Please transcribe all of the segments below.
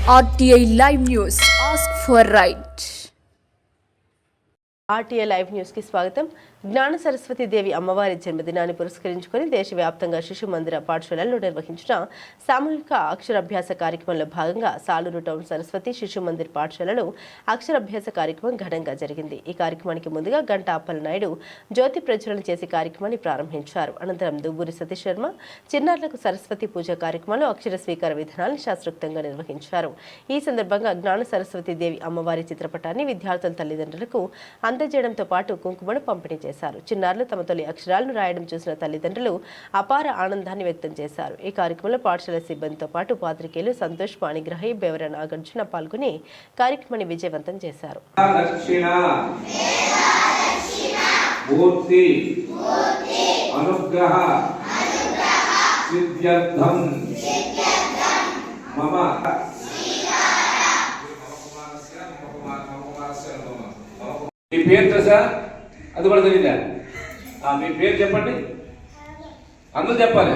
RTI Live News. Ask for right. RTI live news కి స్వాగతం. జ్ఞాన సరస్వతి దేవి అమ్మవారి జన్మదినాన్ని పురస్కరించుకొని దేశవ్యాప్తంగా శిశు మందిర పాఠశాలల్లో నిర్వహించిన సామూహిక అక్షరాభ్యాస కార్యక్రమంలో భాగంగా సాలూరు టౌన్ సరస్వతి శిశు మందిర్ పాఠశాలలో అక్షరాభ్యాస కార్యక్రమం ఘనంగా జరిగింది. ఈ కార్యక్రమానికి ముందుగా గంటా అప్పలనాయుడు జ్యోతి ప్రజ్వలన చేసి కార్యక్రమాన్ని ప్రారంభించారు. అనంతరం దువ్వూరి సతీష్ శర్మ చిన్నారులకు సరస్వతి పూజ కార్యక్రమంలో అక్షర స్వీకార విధానాన్ని శాస్త్రోక్తంగా నిర్వహించారు. ఈ సందర్భంగా జ్ఞాన సరస్వతి దేవి అమ్మవారి చిత్రపటాన్ని విద్యార్థుల తల్లిదండ్రులకు అందజేయడంతో పాటు కుంకుమను పంపిణీ చేశారు. చిన్నారులు తమ తొలి అక్షరాలను రాయడం చూసిన తల్లిదండ్రులు అపార ఆనందాన్ని వ్యక్తం చేశారు. ఈ కార్యక్రమంలో పాఠశాల సిబ్బందితో పాటు పాత్రికేయులు సంతోష్, పాణిగ్రహి, బెవర నాగార్జున పాల్గొని కార్యక్రమాన్ని విజయవంతం చేశారు. మీ పేరు తెలుసా? అది కూడా తెలియదా? మీ పేరు చెప్పండి, అందరూ చెప్పాలి.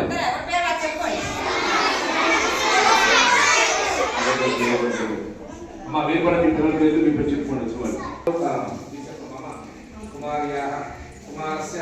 అమ్మా మీరు కూడా మీ పిల్లల పేరు మీ పేరు చెప్పుకోండి. కుమారస్య